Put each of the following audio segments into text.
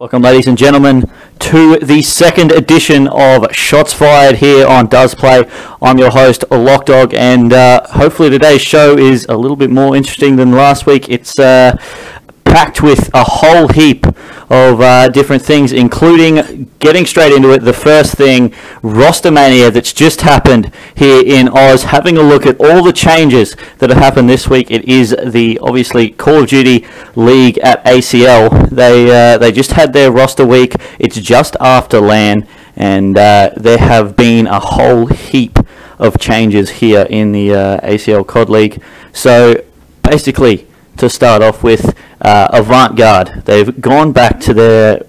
Welcome, ladies and gentlemen, to the second edition of Shots Fired here on Doesplay. I'm your host, Lockdog, and hopefully today's show is a little bit more interesting than last week. It's packed with a whole heap of different things, including getting straight into it. The first thing, roster mania that's just happened here in Oz, having a look at all the changes that have happened this week. It is the, obviously, Call of Duty League at ACL. They just had their roster week. It's just after LAN, and there have been a whole heap of changes here in the ACL COD League. So, basically, to start off with, Avant-Garde. They've gone back to their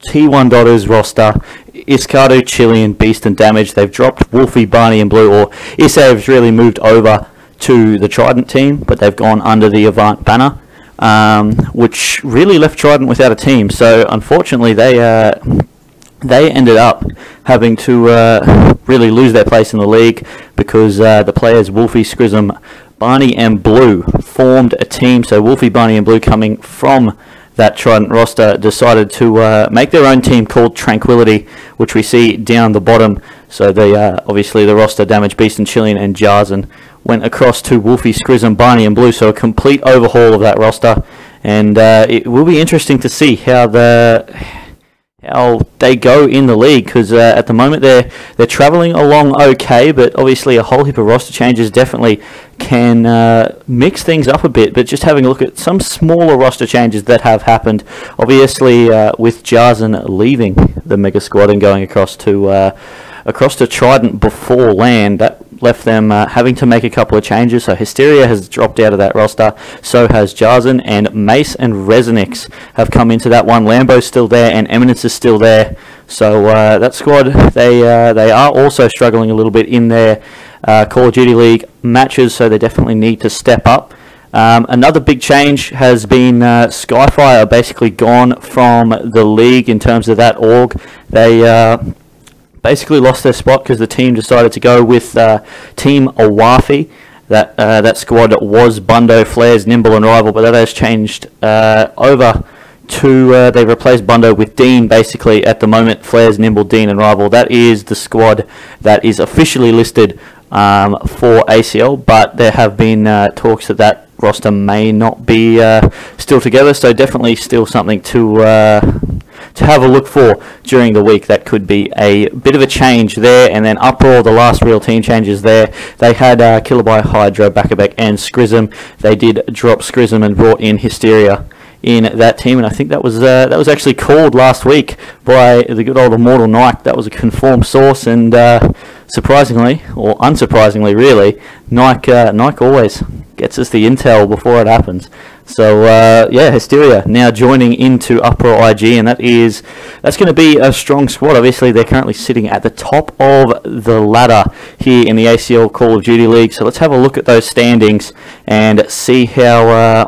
T1 roster. Iscardo, Chilean, Beast and Damage. They've dropped Wolfie, Barney and Blue, or Isav's really moved over to the Trident team, but they've gone under the Avant banner, which really left Trident without a team. So unfortunately they ended up having to really lose their place in the league because the players Wolfie, Scrism, Barney and Blue formed a team. So Wolfie, Barney and Blue, coming from that Trident roster, decided to make their own team called Tranquility, which we see down the bottom. So they obviously the roster Damage, Beast and Chilean and Jarzen went across to Wolfie, Scrism, Barney and Blue. So a complete overhaul of that roster, and it will be interesting to see how they go in the league, because at the moment they're travelling along okay, but obviously a whole heap of roster changes definitely can mix things up a bit. But just having a look at some smaller roster changes that have happened, obviously with Jarzen leaving the Mega Squad and going across to Trident before LAN, that left them having to make a couple of changes. So Hysteria has dropped out of that roster, so has Jarzen, and Mace and Resonix have come into that one. Lambo's still there and Eminence is still there. So that squad, they are also struggling a little bit in their Call of Duty League matches, so they definitely need to step up. Another big change has been Skyfire basically gone from the league in terms of that org. They basically lost their spot because the team decided to go with Team Awafi. That squad was Bundo, Flares, Nimble and Rival, but that has changed over to they replaced Bundo with Dean. Basically at the moment, Flares, Nimble, Dean and Rival, that is the squad that is officially listed for ACL, but there have been talks that roster may not be still together, so definitely still something to have a look for during the week. That could be a bit of a change there. And then Uproar, the last real team changes there. They had Killer by Hydra, Backabec and Scrism. They did drop Scrism and brought in Hysteria in that team, and I think that was actually called last week by the good old Immortal Nike. That was a confirmed source, and surprisingly, or unsurprisingly really, Nike always gets us the intel before it happens. So yeah, Hysteria now joining into Uproar IG, and that's going to be a strong squad. Obviously they're currently sitting at the top of the ladder here in the ACL Call of Duty League. So let's have a look at those standings and see how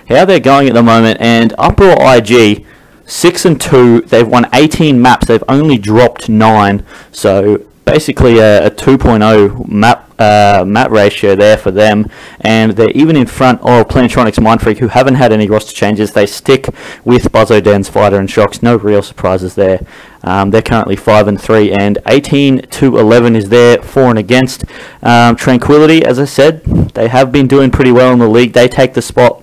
they're going at the moment. And Uproar IG 6-2. They've won 18 maps. They've only dropped 9. So basically a 2.0 map ratio there for them, and they're even in front of Plantronics Mindfreak, who haven't had any roster changes. They stick with Buzzo, Dens, Fighter and Shocks. No real surprises there. They're currently 5-3, and 18-11 is their for and against. Tranquility, as I said, they have been doing pretty well in the league. They take the spot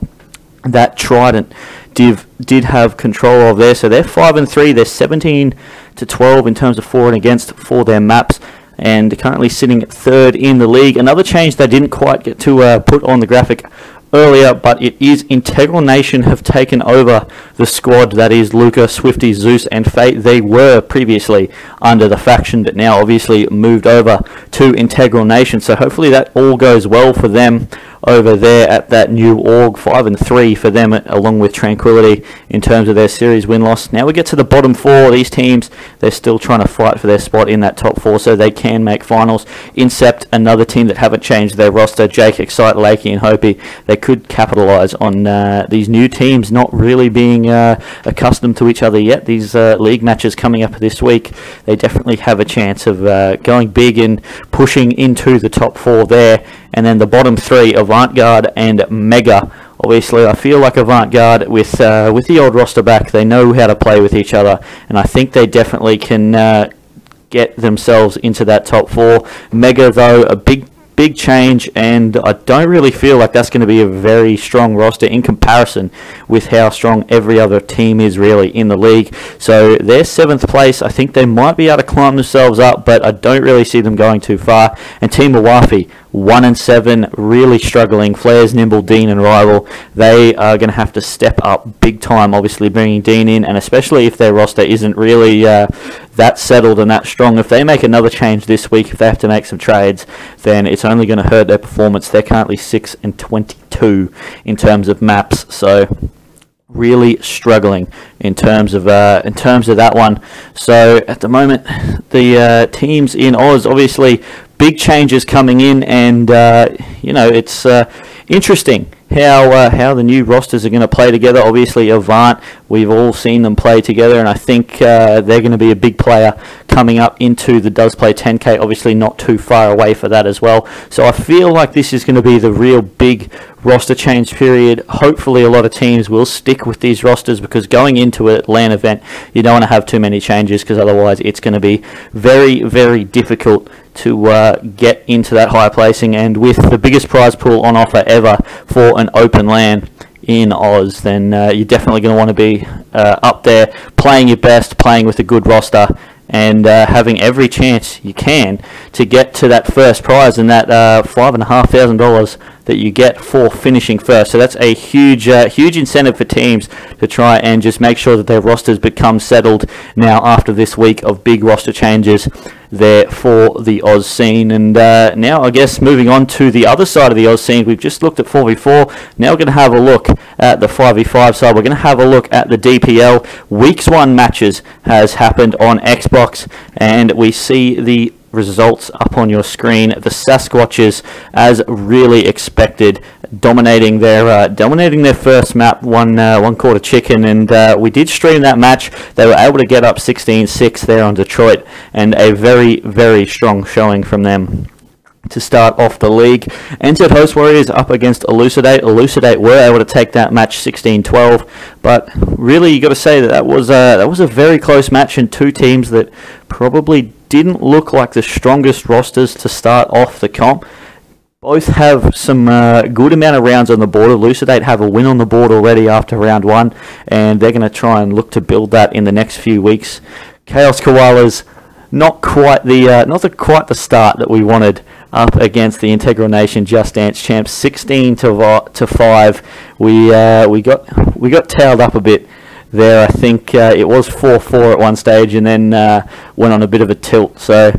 that Trident did have control of there. So they're 5-3. They're 17-12 in terms of for and against for their maps, and currently sitting third in the league. Another change they didn't quite get to put on the graphic earlier, but it is Integral Nation have taken over the squad that is Luca, Swifty, Zeus and Fate. They were previously under the faction, but now obviously moved over to Integral Nation. So hopefully that all goes well for them over there at that new org. 5-3 for them, along with Tranquility in terms of their series win-loss. Now we get to the bottom four. These teams, they're still trying to fight for their spot in that top four so they can make finals. Incept, another team that haven't changed their roster. Jake, Excite, Lakey and Hopi, they could capitalise on these new teams not really being accustomed to each other yet. These league matches coming up this week, they definitely have a chance of going big and pushing into the top four there. And then the bottom three, Avant-Garde and Mega, obviously I feel like Avant-Garde with the old roster back, they know how to play with each other, and I think they definitely can get themselves into that top 4. Mega, though, a big change, and I don't really feel like that's going to be a very strong roster in comparison with how strong every other team is really in the league. So they're 7th place. I think they might be able to climb themselves up, but I don't really see them going too far. And Team Mawafi, 1-7, really struggling. Flares, Nimble, Dean and Rival, they are going to have to step up big time, obviously bringing Dean in, and especially if their roster isn't really that settled and that strong. If they make another change this week, if they have to make some trades, then it's only going to hurt their performance. They're currently 6-22 in terms of maps, so really struggling in terms of that one. So at the moment, the teams in Oz, obviously big changes coming in, and it's interesting how the new rosters are going to play together. Obviously Avant, we've all seen them play together, and I think they're going to be a big player coming up into the Doesplay 10K, obviously not too far away for that as well. So I feel like this is going to be the real big roster change period. Hopefully a lot of teams will stick with these rosters, because going into an LAN event, you don't want to have too many changes, because otherwise it's going to be very, very difficult to get into that high placing. And with the biggest prize pool on offer ever for an open LAN in Oz, then you're definitely going to want to be up there, playing your best, playing with a good roster, and having every chance you can to get to that first prize, and that $5,500 that you get for finishing first. So that's a huge incentive for teams to try and just make sure that their rosters become settled now after this week of big roster changes there for the Oz scene. And now I guess moving on to the other side of the Oz scene, we've just looked at 4v4. Now we're going to have a look at the 5v5 side. We're going to have a look at the DPL. Weeks 1 matches has happened on Xbox, and we see the results up on your screen. The Sasquatches, as really expected, dominating their first map, one quarter chicken, and we did stream that match. They were able to get up 16-6 there on Detroit, and a very, very strong showing from them to start off the league. NZ Host Warriors up against Elucidate. Elucidate were able to take that match 16-12, but really you got to say that was a very close match, and two teams that probably didn't look like the strongest rosters to start off the comp. Both have some good amount of rounds on the board. Elucidate have a win on the board already after round 1, and they're going to try and look to build that in the next few weeks. Chaos Koalas, not quite the start that we wanted up against the Integral Nation Just Dance champs. 16-5. We got tailed up a bit there. I think it was 4-4 at one stage, and then went on a bit of a tilt. So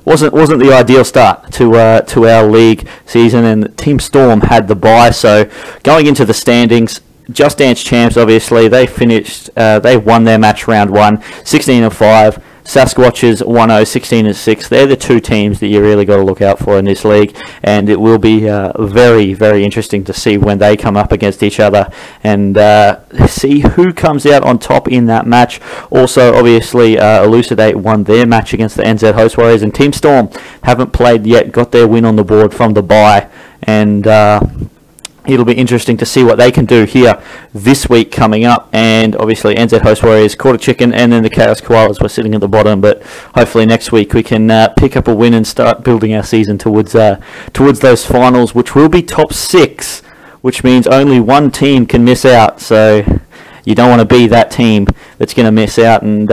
wasn't the ideal start to our league season. And Team Storm had the bye. So going into the standings, Just Dance champs, obviously they finished. They won their match round 1, 16-5. Sasquatches 1-0, 16-6. They're the two teams that you really got to look out for in this league, and it will be very, very interesting to see when they come up against each other and see who comes out on top in that match. Also, obviously, Elucidate won their match against the NZ Host Warriors, and Team Storm haven't played yet, got their win on the board from the bye, and it'll be interesting to see what they can do here this week coming up. And obviously NZ Host Warriors, quarter chicken, and then the Chaos Koalas were sitting at the bottom. But hopefully next week we can pick up a win and start building our season towards those finals, which will be top 6, which means only one team can miss out. So you don't want to be that team that's going to miss out. And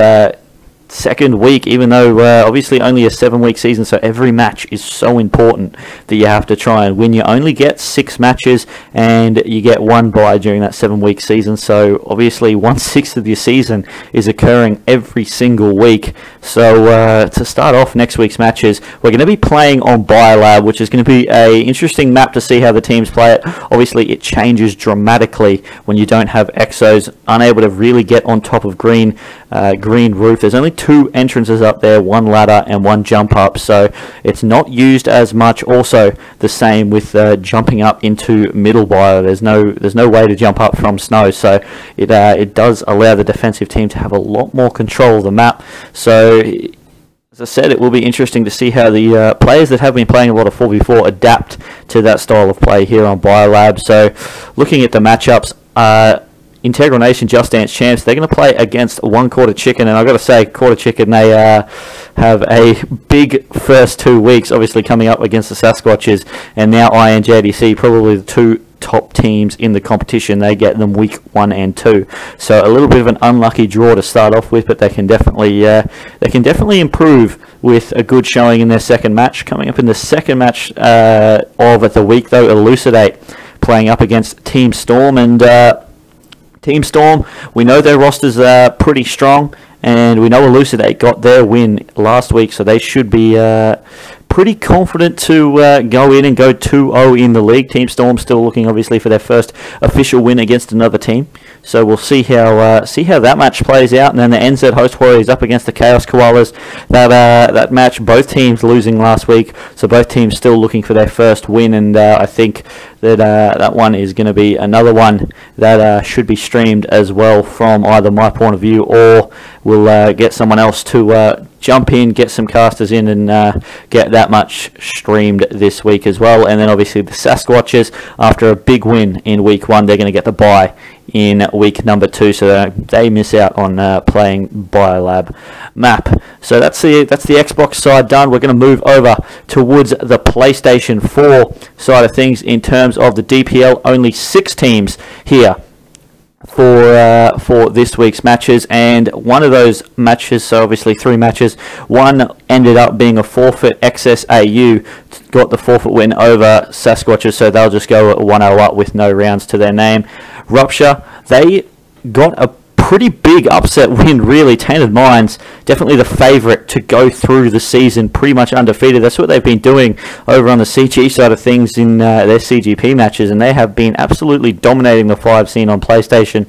second week, even though obviously only a 7-week season, so every match is so important that you have to try and win. You only get 6 matches, and you get 1 bye during that 7-week season. So obviously 1/6 of your season is occurring every single week. So to start off next week's matches, we're going to be playing on Biolab, which is going to be a interesting map to see how the teams play it. Obviously it changes dramatically when you don't have exos, unable to really get on top of green roof. There's only 2 entrances up there, 1 ladder and 1 jump up, so it's not used as much. Also the same with jumping up into middle bio. There's no way to jump up from snow, so it does allow the defensive team to have a lot more control of the map. So as I said, it will be interesting to see how the players that have been playing a lot of 4v4 adapt to that style of play here on Biolab. So looking at the matchups, Integral Nation Just Dance champs, they're going to play against One Quarter Chicken, and I've got to say, Quarter Chicken, they have a big first 2 weeks, obviously coming up against the Sasquatches, and now INJDC, probably the two top teams in the competition. They get them week 1 and 2, so a little bit of an unlucky draw to start off with, but they can definitely improve with a good showing in their second match. Coming up in the second match of the week, though, Elucidate playing up against Team Storm, and Team Storm, we know their rosters are pretty strong, and we know Elucidate got their win last week, so they should be pretty confident to go in and go 2-0 in the league. Team Storm still looking, obviously, for their first official win against another team, so we'll see how that match plays out. And then the NZ Host Warriors up against the Chaos Koalas. That match, both teams losing last week, so both teams still looking for their first win, and I think that one is going to be another one that should be streamed as well from either my point of view, or we'll get someone else to jump in, get some casters in, and get that much streamed this week as well. And then obviously the Sasquatches, after a big win in week 1, they're going to get the bye in week number 2, so they miss out on playing Biolab map. So that's the Xbox side done. We're going to move over towards the PlayStation 4 side of things. In terms of the DPL, only 6 teams here for this week's matches, and one of those matches, so obviously 3 matches, one ended up being a forfeit. XSAU got the forfeit win over Sasquatches, so they'll just go 1-0 up with no rounds to their name. Rupture, they got a pretty big upset win, really. Tainted Minds, definitely the favourite to go through the season pretty much undefeated. That's what they've been doing over on the CG side of things in their CGP matches, and they have been absolutely dominating the 5 scene on PlayStation.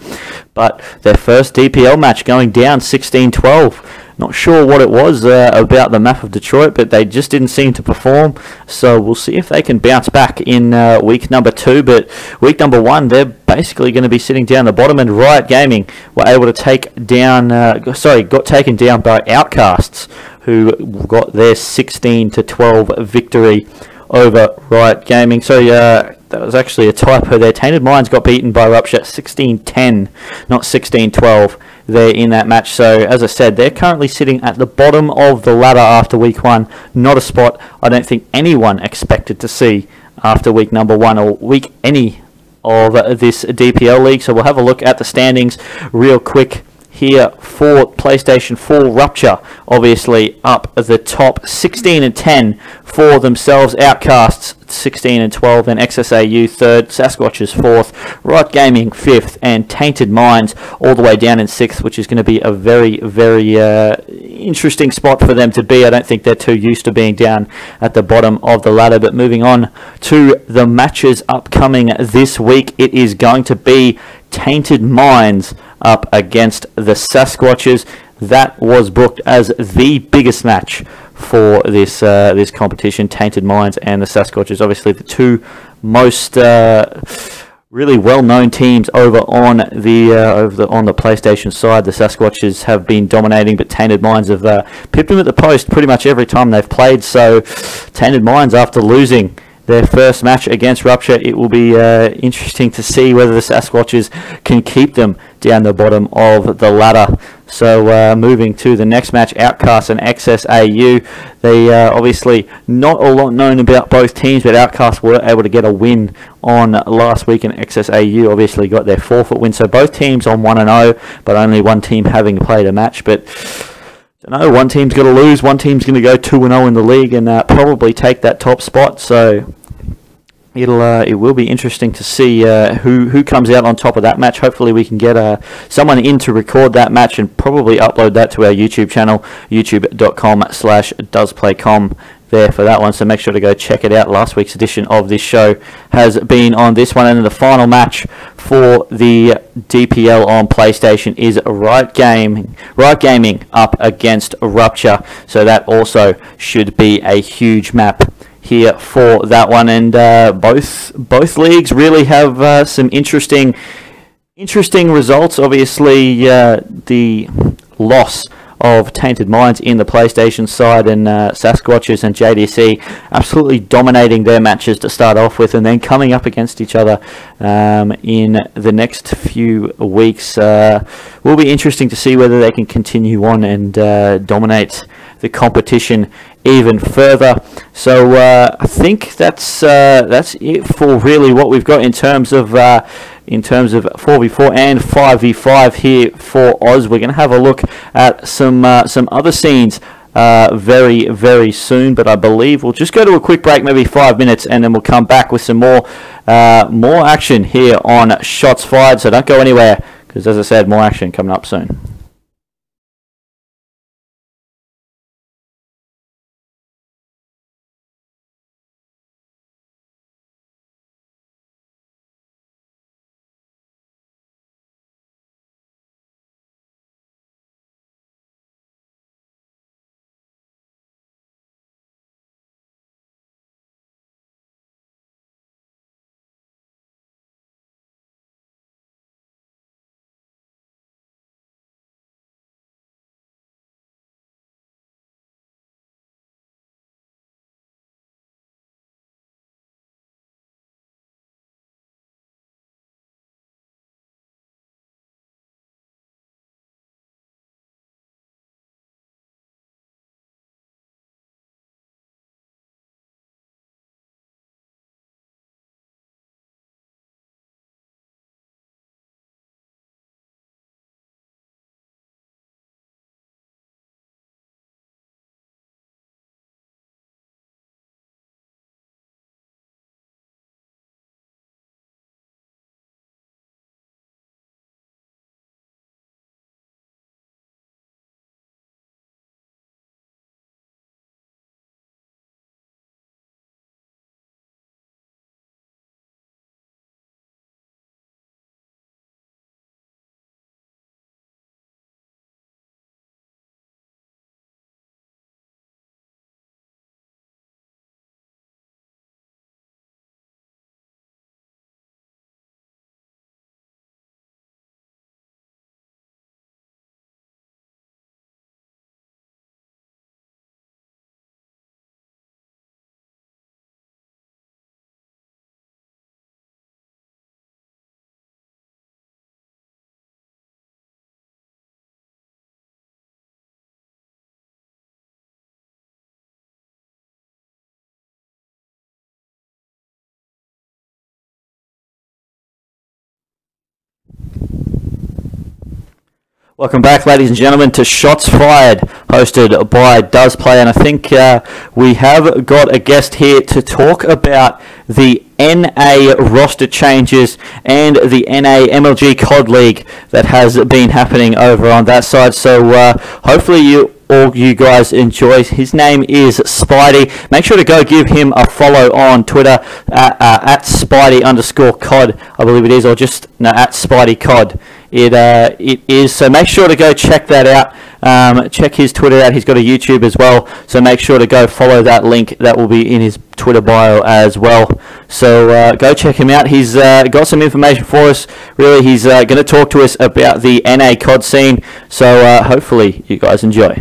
But their first DPL match going down 16-12. Not sure what it was about the map of Detroit, but they just didn't seem to perform. So we'll see if they can bounce back in week number 2. But week number 1, they're basically going to be sitting down the bottom, and Riot Gaming were able to take down, got taken down by Outcasts, who got their 16-12 victory over Riot Gaming. So that was actually a typo there. Tainted Minds got beaten by Rupture 16-10, not 16-12. There in that match. So as I said, they're currently sitting at the bottom of the ladder after week 1. Not a spot I don't think anyone expected to see after week number 1 or week any of this DPL league. So we'll have a look at the standings real quick here for PlayStation 4. Rupture obviously up at the top, 16-10 for themselves. Outcasts 16-12, then XSAU 3rd, Sasquatches 4th, Riot Gaming 5th, and Tainted Minds all the way down in 6th, which is going to be a very, very interesting spot for them to be. I don't think they're too used to being down at the bottom of the ladder. But moving on to the matches upcoming this week, it is going to be Tainted Minds up against the Sasquatches. That was booked as the biggest match for this this competition. Tainted Minds and the Sasquatches, obviously the two most really well-known teams over on the on the PlayStation side. The Sasquatches have been dominating, but Tainted Minds have pipped them at the post pretty much every time they've played. So Tainted Minds, after losing their first match against Rupture, it will be interesting to see whether the Sasquatches can keep them down the bottom of the ladder. So moving to the next match, Outcast and XSAU. They obviously not a lot known about both teams, but Outcast were able to get a win on last week, and XSAU obviously got their forfeit win. So both teams on 1-0, but only one team having played a match. But I don't know, one team's going to lose, one team's going to go 2-0 in the league and probably take that top spot. So it will be interesting to see who comes out on top of that match. Hopefully we can get someone in to record that match and probably upload that to our YouTube channel, youtube.com/doesplaycom there for that one. So make sure to go check it out. Last week's edition of this show has been on this one, and the final match for the DPL on PlayStation is Riot Gaming up against Rupture. So that also should be a huge map here for that one, and both leagues really have some interesting results. Obviously, the loss of Tainted Minds in the PlayStation side, and Sasquatches and JDC absolutely dominating their matches to start off with, and then coming up against each other in the next few weeks. Will be interesting to see whether they can continue on and dominate the competition even further. So I think that's it for really what we've got in terms of 4v4 and 5v5 here for Oz. We're going to have a look at some other scenes very, very soon, but I believe we'll just go to a quick break, maybe 5 minutes, and then we'll come back with some more action here on Shots Fired. So don't go anywhere, because as I said, more action coming up soon. Welcome back, ladies and gentlemen, to Shots Fired, hosted by Doesplay, and I think we have got a guest here to talk about the NA roster changes and the NA MLG COD League that has been happening over on that side. So hopefully all you guys enjoy. His name is Spidey. Make sure to go give him a follow on Twitter at Spidey_COD, I believe it is, or just at SpideyCOD. It is, so make sure to go check that out. Check his Twitter out. He's got a YouTube as well, so make sure to go follow that link. That will be in his Twitter bio as well. So go check him out. He's got some information for us. Really, he's going to talk to us about the NA COD scene. So hopefully you guys enjoy.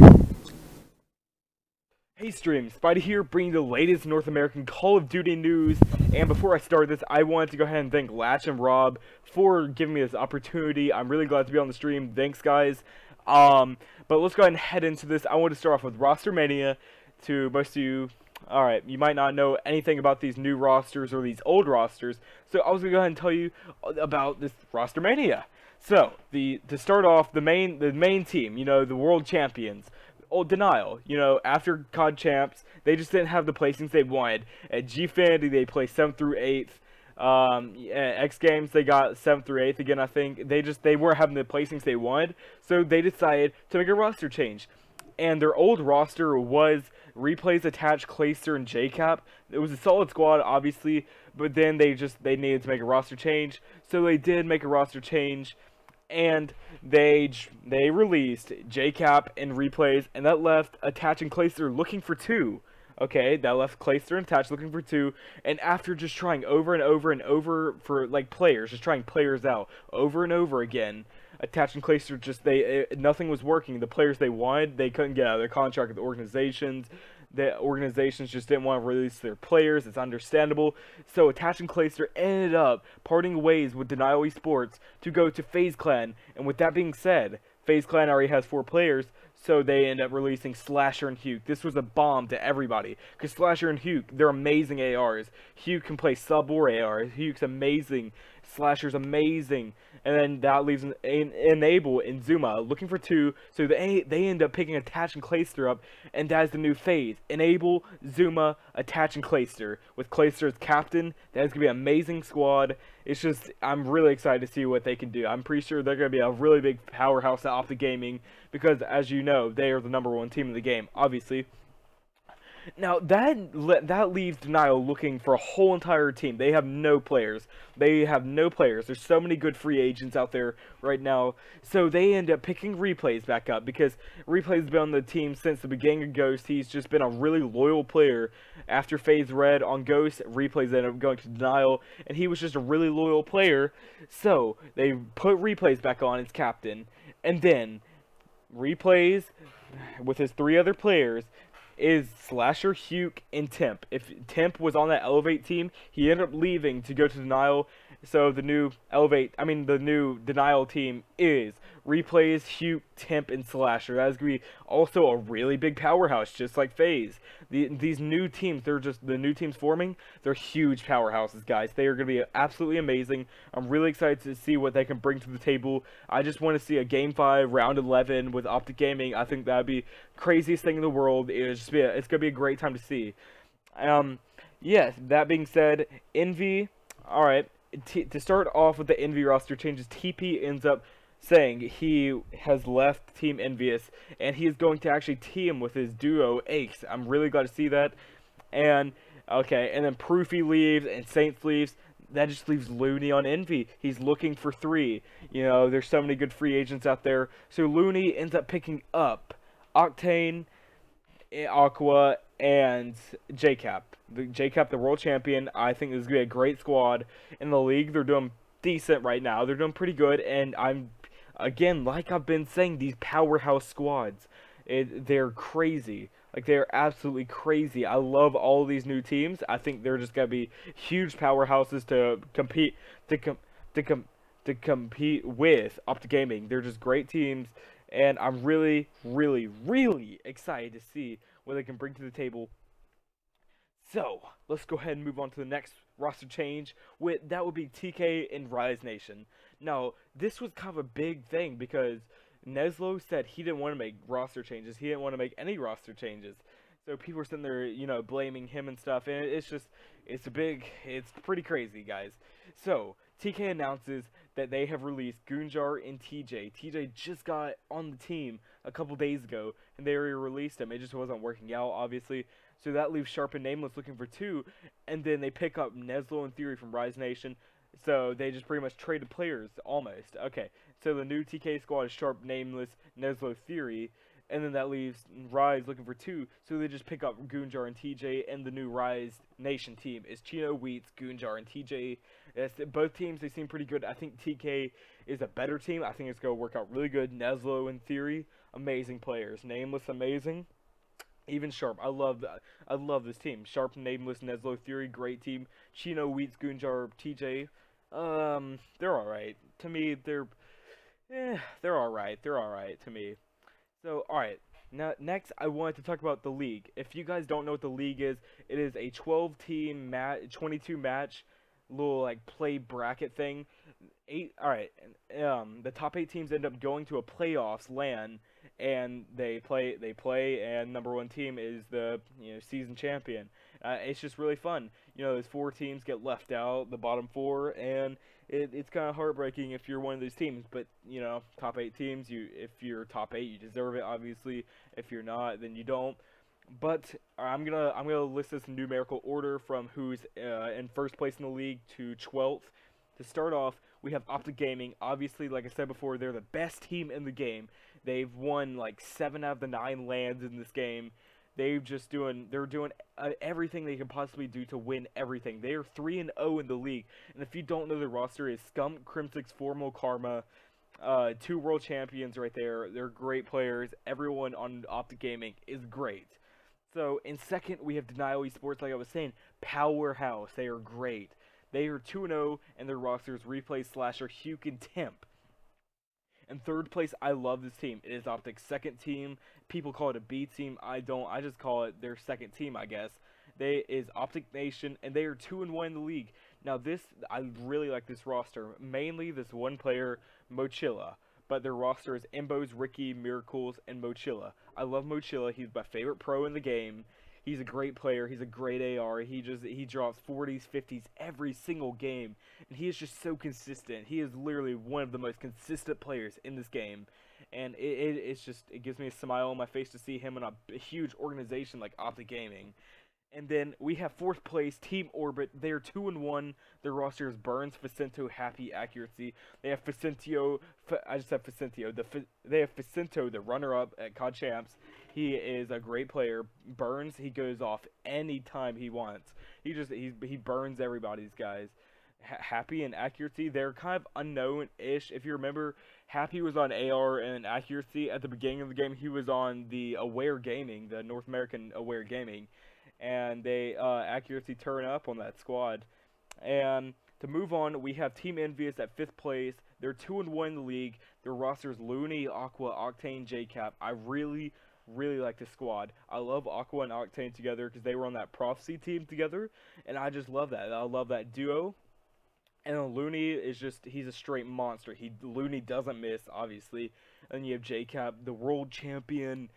Hey stream, Spidey here, bringing the latest North American Call of Duty news. And before I start this, I wanted to go ahead and thank Latch and Rob for giving me this opportunity. I'm really glad to be on the stream. Thanks, guys. But let's go ahead and head into this. I want to start off with Roster Mania. To most of you, alright, you might not know anything about these new rosters or these old rosters, so I was going to go ahead and tell you about this Roster Mania. So, to start off, the main team, you know, the world champions. Oh, Denial, you know, after COD Champs, they just didn't have the placings they wanted. At GFandy, they placed 7th through 8th. At X Games, they got 7th through 8th again, I think. They weren't having the placings they wanted, so they decided to make a roster change. And their old roster was Replays, Attach, Clayster, and JCap. It was a solid squad, obviously, but then they needed to make a roster change. So they did make a roster change. And they released JCap and Replays, and that left Attach and Clayster looking for 2. Okay, that left Clayster and Attach looking for 2, and after just trying over and over and over for, like, players, just trying players out over and over again, Attach and Clayster just nothing was working. The players they wanted, they couldn't get out of their contract with the organizations. The organizations just didn't want to release their players. It's understandable. So Attach and Clayster ended up parting ways with Denial Esports to go to FaZe Clan. And with that being said, FaZe Clan already has 4 players, so they end up releasing Slasher and Huke. This was a bomb to everybody, because Slasher and Huke, they're amazing ARs. Huke can play sub-war ARs. Huke's amazing. Slasher's amazing. And then that leaves Enable and Zuma looking for 2, so they end up picking Attach and Clayster up, and that is the new phase. Enable, Zuma, Attach, and Clayster. With Clayster as captain, that is going to be an amazing squad. It's just, I'm really excited to see what they can do. I'm pretty sure they're going to be a really big powerhouse at Optic Gaming, because as you know, they are the #1 team in the game, obviously. Now, that leaves Denial looking for a whole entire team. They have no players. There's so many good free agents out there right now. So they end up picking Replays back up, because Replay's been on the team since the beginning of Ghost. He's just been a really loyal player. After FaZe Red on Ghost, Replays ended up going to Denial, and he was just a really loyal player. So they put Replays back on as captain, and then Replays, with his 3 other players, is Slasher, Huke, and Temp. If Temp was on that Elevate team, he ended up leaving to go to Denial. So the new Denial team is Replays, Huke, Temp, and Slasher. That is going to be also a really big powerhouse, just like FaZe. These new teams, the new teams forming, they're huge powerhouses, guys. They are going to be absolutely amazing. I'm really excited to see what they can bring to the table. I just want to see a Game 5, Round 11 with Optic Gaming. I think that would be craziest thing in the world. It's going to be a great time to see. Yes, that being said, Envy, alright, to start off with the Envy roster changes, TP ends up saying he has left Team Envious, and he is going to actually team with his duo, Ace. I'm really glad to see that. And, okay, and then Proofy leaves, and Saints leaves. That just leaves Looney on Envy. He's looking for 3. You know, there's so many good free agents out there. So Looney ends up picking up Octane, Aqua, and JCap. JCap, the world champion. I think this is going to be a great squad in the league. They're doing decent right now. They're doing pretty good, and again, like I've been saying, these powerhouse squads, they're crazy. Like, they're absolutely crazy. I love all of these new teams. I think they're just going to be huge powerhouses to compete with Optic Gaming. They're just great teams, and I'm really, really, really excited to see what they can bring to the table. So, let's go ahead and move on to the next roster change. That would be TK and Rise Nation. Now, this was kind of a big thing, because Neslo said he didn't want to make roster changes. He didn't want to make any roster changes. So people were sitting there, you know, blaming him and stuff, and it's pretty crazy, guys. So, TK announces that they have released Goonjar and TJ. TJ just got on the team a couple days ago, and they already released him. It just wasn't working out, obviously. So that leaves Sharp and Nameless looking for 2, and then they pick up Neslo and Theory from Rise Nation. So they just pretty much traded players, almost. Okay, so the new TK squad is Sharp, Nameless, Neslo, Theory, and then that leaves Rise looking for 2. So they just pick up Goonjar and TJ, and the new Rise Nation team is Chino, Wheats, Goonjar, and TJ. Both teams, they seem pretty good. I think TK is a better team. I think it's going to work out really good. Neslo and Theory, amazing players. Nameless, amazing. Even Sharp, I love this team. Sharp, Nameless, Neslo, Theory, great team. Chino, Wheats, Goonjar, TJ, they're alright. To me, they're alright. They're alright to me. So, alright. Now, next, I wanted to talk about the league. If you guys don't know what the league is, it is a 12-team match, 22-match, little, like, play bracket thing. Alright, the top 8 teams end up going to a playoffs LAN, and they play, and #1 team is the, you know, season champion. It's just really fun. You know, those 4 teams get left out, the bottom 4, and it's kind of heartbreaking if you're one of those teams. But, you know, top 8 teams, if you're top 8, you deserve it, obviously. If you're not, then you don't. But I'm gonna list this in numerical order from who's in first place in the league to 12th. To start off, we have Optic Gaming. Obviously, like I said before, they're the best team in the game. They've won like 7 out of the 9 lands in this game. They're doing everything they can possibly do to win everything. They are 3-0 in the league. And if you don't know, the roster is Scum, Crimsix, Formal, Karma, 2 world champions right there. They're great players. Everyone on Optic Gaming is great. So in second, we have Denial Esports, like I was saying, powerhouse. They are great. They are 2-0, and their rosters Replay, Slasher, Huke, and Temp. In third place, I love this team. It is Optic's second team. People call it a B team. I don't. I just call it their second team, I guess. They is Optic Nation, and they are 2-1 in the league. Now I really like this roster. Mainly this one player, Mochilla. But their roster is Imbos, Ricky, Miracles, and Mochilla. I love Mochilla. He's my favorite pro in the game. He's a great player. He's a great AR. He drops 40s, 50s every single game, and he is just so consistent. He is literally one of the most consistent players in this game, and it gives me a smile on my face to see him in a huge organization like Optic Gaming. And then we have fourth place, Team Orbit. They are 2-1. Their roster is Burns, Vicento, Happy, Accuracy. They have Vicentio. I just have Vicentio. They have Vicento, the runner-up at COD Champs. He is a great player. Burns, he goes off anytime he wants. He burns everybody, these guys. Happy and Accuracy, they're kind of unknown-ish. If you remember, Happy was on AR and Accuracy at the beginning of the game. He was on the Aware Gaming, the North American Aware Gaming. And they Accuracy turn up on that squad. And to move on, we have Team Envious at 5th place. They're 2-1 in the league. Their roster's Looney, Aqua, Octane, JCap. I really like this squad. I love Aqua and Octane together because they were on that Prophecy team together, and I just love that. I love that duo. And then Looney is he's a straight monster. Looney doesn't miss, obviously. And you have JCap, the world champion.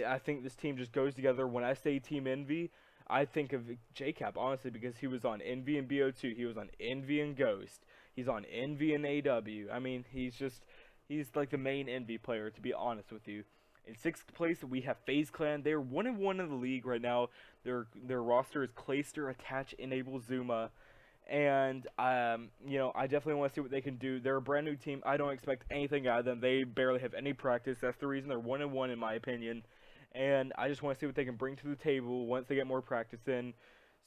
I think this team just goes together. When I say Team Envy, I think of JCap, honestly, because he was on Envy and BO2. He was on Envy and Ghost. He's on Envy and AW. I mean, he's like the main Envy player, to be honest with you. In 6th place, we have FaZe Clan. They're 1-1 in the league right now. Their roster is Clayster, Attach, Enable, Zuma. And, you know, I definitely want to see what they can do. They're a brand new team. I don't expect anything out of them. They barely have any practice. That's the reason they're 1-1 in my opinion. And I just want to see what they can bring to the table once they get more practice in.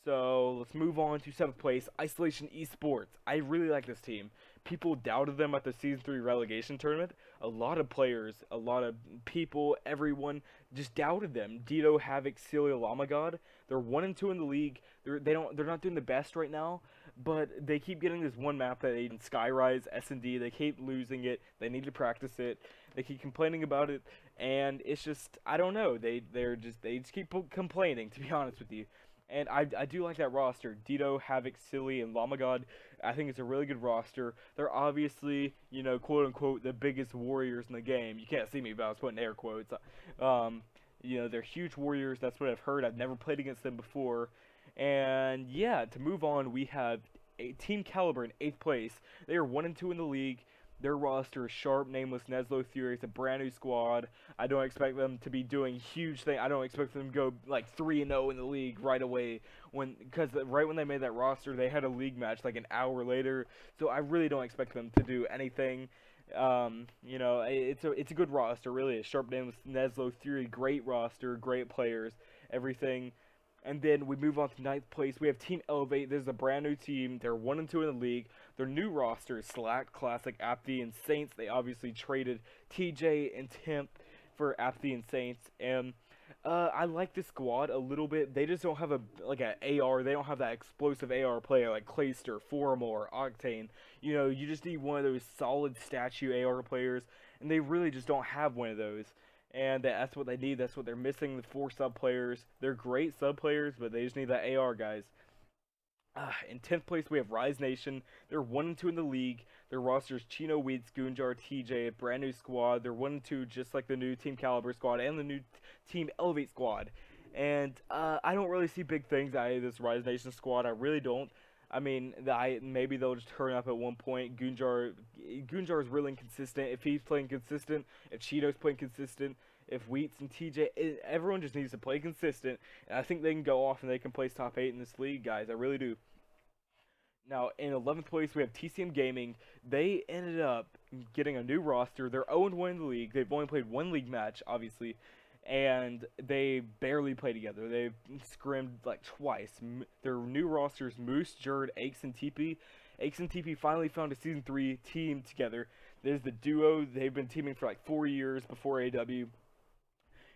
So let's move on to 7th place, Isolation Esports. I really like this team. People doubted them at the Season 3 relegation tournament. A lot of players, a lot of people, everyone just doubted them. Dito, Havoc, Celia, Lamagod. They're 1-2 in the league. They're not doing the best right now, but they keep getting this one map that they Skyrise, S&D. They keep losing it. They need to practice it. They keep complaining about it, and it's just, I don't know. They just keep complaining, to be honest with you. And I do like that roster. Dito, Havoc, Silly, and Lamagod. I think it's a really good roster. They're obviously, you know, quote-unquote, the biggest warriors in the game. You can't see me, but I was putting air quotes. You know, they're huge warriors. That's what I've heard. I've never played against them before. And, yeah, to move on, we have Team Caliber in 8th place. They are 1-2 in the league. Their roster is Sharp, Nameless, Neslo, Fury. It's a brand new squad. I don't expect them to be doing huge things. I don't expect them to go like 3-0 in the league right away. Because right when they made that roster, they had a league match like an hour later. So I really don't expect them to do anything. You know, it's a good roster, really. Sharp, Nameless, Neslo, Fury, great roster, great players, everything. And then we move on to 9th place. We have Team Elevate. This is a brand new team. They're 1-2 in the league. Their new roster is Slack, Classic, Apathy, and Saints. They obviously traded TJ and Temp for Apathy and Saints. And I like this squad a little bit. They just don't have an AR. They don't have that explosive AR player like Clayster, Formor, Octane. You know, you just need one of those solid statue AR players. And they really just don't have one of those. And that's what they need. That's what they're missing, the 4 sub players. They're great sub players, but they just need that AR, guys. In 10th place, we have Rise Nation. They're 1-2 in the league. Their roster is Chino, Weeds, Goonjar, TJ, a brand new squad. They're 1-2 just like the new Team Caliber squad and the new Team Elevate squad. And I don't really see big things out of this Rise Nation squad. I really don't. I mean, maybe they'll just turn up at one point. Goonjar is really inconsistent. If he's playing consistent, if Cheeto's playing consistent, if Wheats and TJ, everyone just needs to play consistent. And I think they can go off and they can place top 8 in this league, guys. I really do. Now, in 11th place, we have TCM Gaming. They ended up getting a new roster. They're 0-1 in the league. They've only played one league match, obviously. And they barely play together. They've scrimmed like twice. Their new rosters, Moose, Jerd, Aches, and TP. Aches and TP finally found a Season 3 team together. There's the duo. They've been teaming for like 4 years before AW.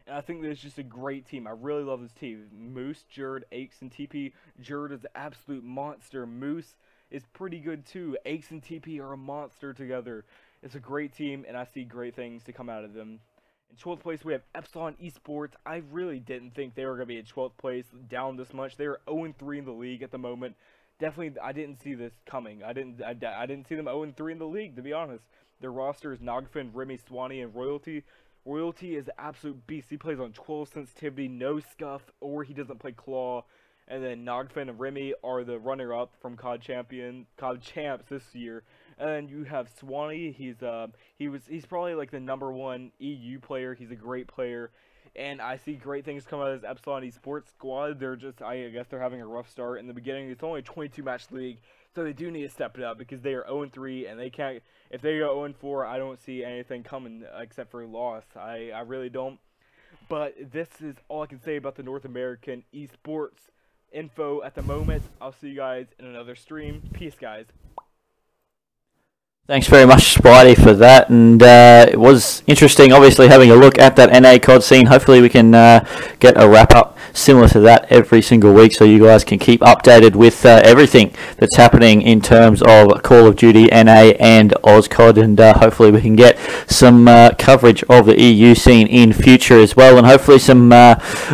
And I think this is just a great team. I really love this team. Moose, Jerd, Aches, and TP. Jerd is an absolute monster. Moose is pretty good too. Aches and TP are a monster together. It's a great team, and I see great things to come out of them. In 12th place, we have Epsilon Esports. I really didn't think they were going to be in 12th place, down this much. They are 0-3 in the league at the moment. Definitely, I didn't see this coming. I didn't see them 0-3 in the league, to be honest. Their roster is Nogfin, Remy, Swanee, and Royalty. Royalty is an absolute beast. He plays on 12 sensitivity, no scuff, or he doesn't play claw. And then Nogfin and Remy are the runner-up from COD Champs this year. And then you have Swanee. He's probably like the #1 EU player. He's a great player, and I see great things come out of this Epsilon Esports squad. They're just, I guess they're having a rough start in the beginning. It's only a 22 match league, so they do need to step it up because they are 0-3 and they can't. If they go 0-4, I don't see anything coming except for a loss. I really don't. But this is all I can say about the North American Esports info at the moment. I'll see you guys in another stream. Peace, guys. Thanks very much, Spidey, for that, and it was interesting, obviously, having a look at that NA COD scene. Hopefully we can get a wrap-up similar to that every single week, so you guys can keep updated with everything that's happening in terms of Call of Duty, NA, and OzCOD, and hopefully we can get some coverage of the EU scene in future as well, and hopefully some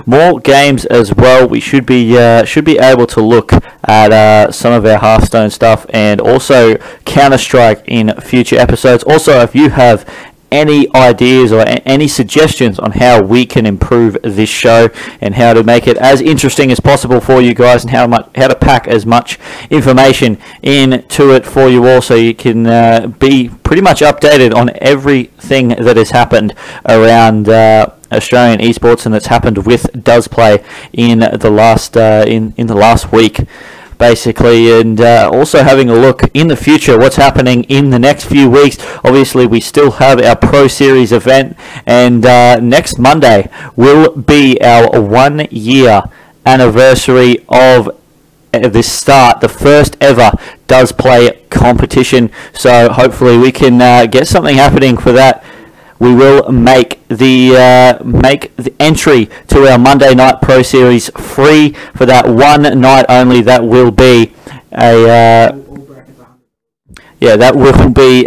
more games as well. We should be able to look at some of our Hearthstone stuff, and also Counter-Strike in future episodes. Also, if you have any ideas or any suggestions on how we can improve this show and how to make it as interesting as possible for you guys, and how to pack as much information into it for you all, so you can be pretty much updated on everything that has happened around Australian esports and that's happened with Doesplay in the last week, basically, and also having a look in the future what's happening in the next few weeks. Obviously, we still have our Pro Series event, and next Monday will be our 1 year anniversary of the first ever Doesplay competition. So hopefully we can get something happening for that. We will make the entry to our Monday Night Pro Series free for that one night only. That will be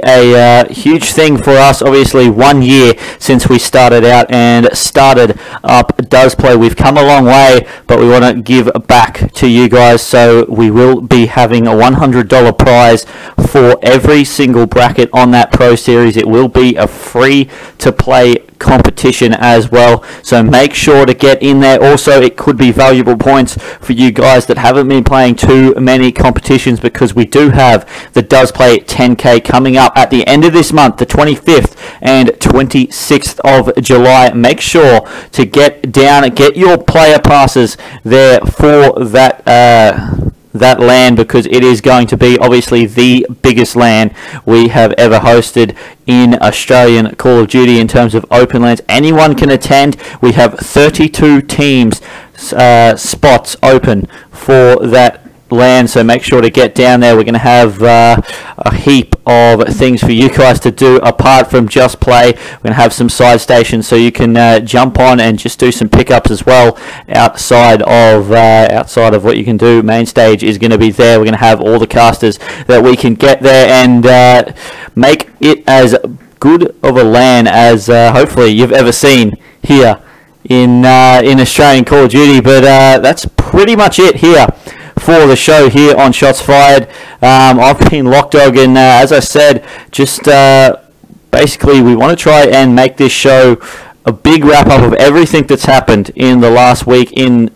a huge thing for us. Obviously, 1 year since we started out and started up Doesplay. We've come a long way, but we want to give back to you guys, so we will be having a $100 prize for every single bracket on that Pro Series. It will be a free-to-play competition as well, so make sure to get in there. Also, it could be valuable points for you guys that haven't been playing too many competitions, because we do have the Doesplay 10K coming up at the end of this month, the 25th and 26th of July. Make sure to get down and get your player passes there for that LAN, because it is going to be obviously the biggest LAN we have ever hosted in Australian Call of Duty in terms of open LANs. Anyone can attend. We have 32 teams spots open for that LAN, so make sure to get down there. We're going to have a heap of things for you guys to do apart from just play. We're going to have some side stations so you can jump on and just do some pickups as well outside of what you can do. Main stage is going to be there. We're going to have all the casters that we can get there and make it as good of a LAN as hopefully you've ever seen here in Australian Call of Duty. But that's pretty much it here for the show here on Shots Fired. I've been Lockdog, and as I said, just basically we want to try and make this show a big wrap up of everything that's happened in the last week in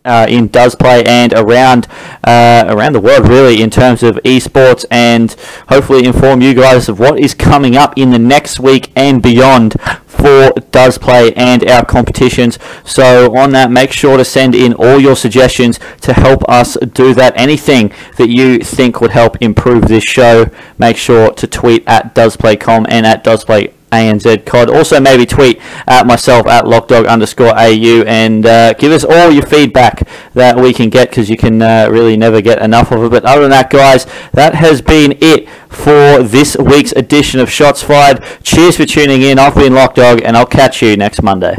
Doesplay and around the world, really, in terms of esports, and hopefully inform you guys of what is coming up in the next week and beyond for Doesplay and our competitions. So on that, make sure to send in all your suggestions to help us do that. Anything that you think would help improve this show, make sure to tweet at DoesPlayCom and at DoesPlay ANZ COD. Also, maybe tweet at myself at lockdog_AU and give us all your feedback that we can get, because you can really never get enough of it. But other than that, guys, that has been it for this week's edition of Shots Fired. Cheers for tuning in. I've been Lockdog, and I'll catch you next Monday.